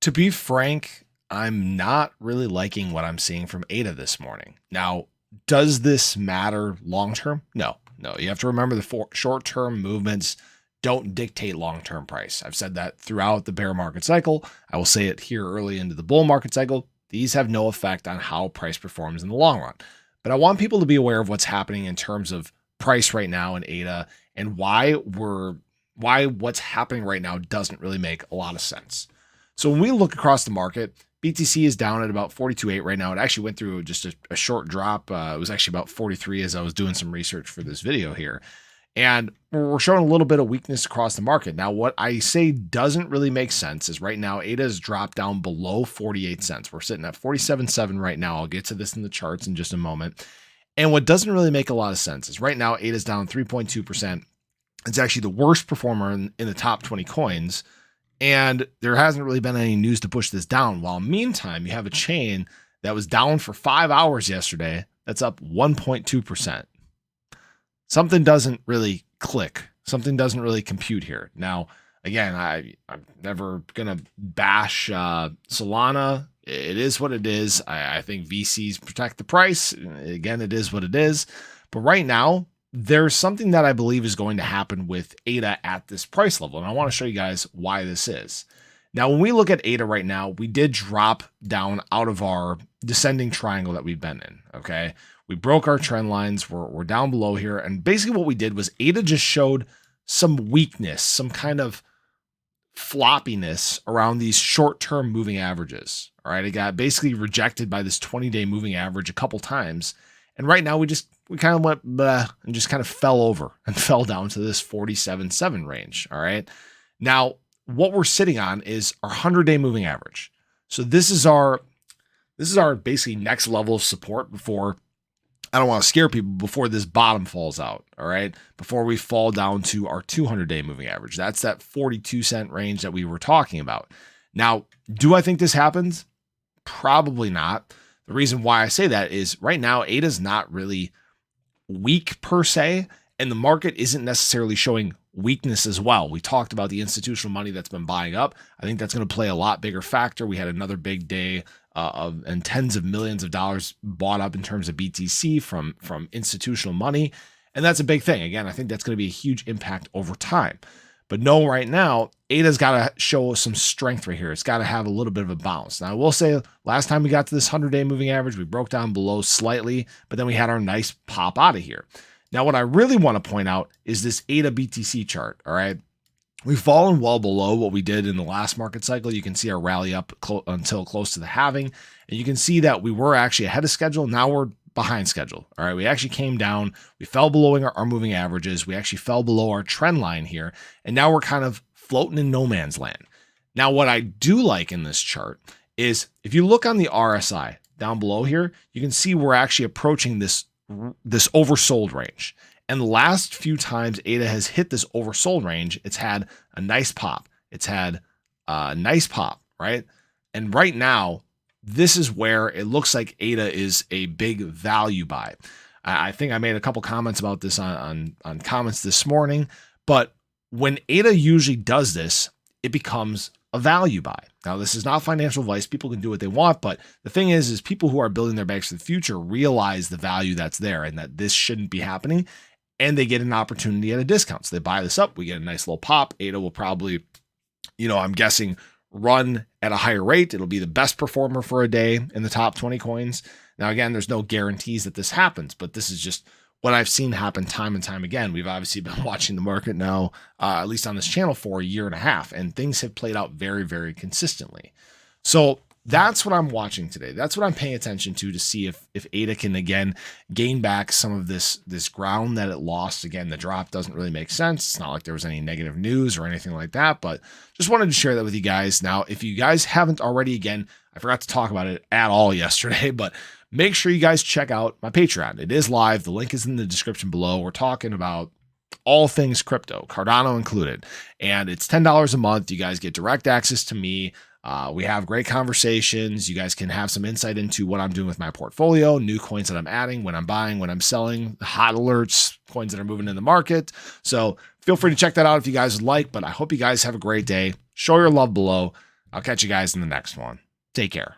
To be frank, I'm not really liking what I'm seeing from ADA this morning. Now, does this matter long term? No, no. You have to remember the short term movements don't dictate long term price. I've said that throughout the bear market cycle. I will say it here early into the bull market cycle. These have no effect on how price performs in the long run. But I want people to be aware of what's happening in terms of price right now in ADA and why what's happening right now doesn't really make a lot of sense. So when we look across the market, BTC is down at about 42.8 right now. It actually went through just a short drop. It was actually about 43 as I was doing some research for this video here. And we're showing a little bit of weakness across the market. Now, what I say doesn't really make sense is right now, ADA has dropped down below 48 cents. We're sitting at 47.7 right now. I'll get to this in the charts in just a moment. And what doesn't really make a lot of sense is right now, ADA is down 3.2%. It's actually the worst performer in the top 20 coins. And there hasn't really been any news to push this down. While meantime, you have a chain that was down for 5 hours yesterday. That's up 1.2%. Something doesn't really click. Something doesn't really compute here. Now, again, I'm never going to bash Solana. It is what it is. I think VCs protect the price. Again, it is what it is. But right now, there's something that I believe is going to happen with ADA at this price level. And I want to show you guys why this is. Now, when we look at ADA right now, we did drop down out of our descending triangle that we've been in. Okay. We broke our trend lines. We're down below here. And basically what we did was ADA just showed some weakness, some kind of floppiness around these short-term moving averages. All right. It got basically rejected by this 20-day moving average a couple times. And right now we kind of went bleh and just kind of fell over and fell down to this 47.7 range. All right. Now, what we're sitting on is our 100-day moving average. So this is our basically next level of support before, I don't want to scare people, before this bottom falls out. All right. Before we fall down to our 200-day moving average. That's that 42-cent range that we were talking about. Now, do I think this happens? Probably not. The reason why I say that is right now, ADA is not really weak per se, and the market isn't necessarily showing weakness as well. We talked about the institutional money that's been buying up. I think that's going to play a lot bigger factor. We had another big day and tens of millions of dollars bought up in terms of BTC from institutional money. And that's a big thing. Again, I think that's going to be a huge impact over time. But no, right now, ADA's got to show some strength right here. It's got to have a little bit of a bounce. Now, I will say last time we got to this 100-day moving average, we broke down below slightly, but then we had our nice pop out of here. Now, what I really want to point out is this ADABTC chart, all right? We've fallen well below what we did in the last market cycle. You can see our rally up until close to the halving, and you can see that we were actually ahead of schedule. Now we're behind schedule. All right. We actually came down. We fell below our moving averages. We actually fell below our trend line here. And now we're kind of floating in no man's land. Now, what I do like in this chart is if you look on the RSI down below here, you can see we're actually approaching this oversold range. And the last few times ADA has hit this oversold range, it's had a nice pop. It's had a nice pop, right? And right now, this is where it looks like ADA is a big value buy. I think I made a couple comments about this on comments this morning, but when ADA usually does this, it becomes a value buy. Now, this is not financial advice. People can do what they want, but the thing is people who are building their banks for the future realize the value that's there and that this shouldn't be happening, and they get an opportunity at a discount. So they buy this up. We get a nice little pop. ADA will probably, I'm guessing, run at a higher rate. It'll be the best performer for a day in the top 20 coins. Now, again, there's no guarantees that this happens, but this is just what I've seen happen time and time again. We've obviously been watching the market now, at least on this channel, for a year and a half, and things have played out very, very consistently. So that's what I'm watching today. That's what I'm paying attention to see if ADA can, again, gain back some of this ground that it lost. Again, the drop doesn't really make sense. It's not like there was any negative news or anything like that, but just wanted to share that with you guys. Now, if you guys haven't already, again, I forgot to talk about it at all yesterday, but make sure you guys check out my Patreon. It is live. The link is in the description below. We're talking about all things crypto, Cardano included, and it's $10 a month. You guys get direct access to me. We have great conversations. You guys can have some insight into what I'm doing with my portfolio, new coins that I'm adding, when I'm buying, when I'm selling, hot alerts, coins that are moving in the market. So feel free to check that out if you guys would like, but I hope you guys have a great day. Show your love below. I'll catch you guys in the next one. Take care.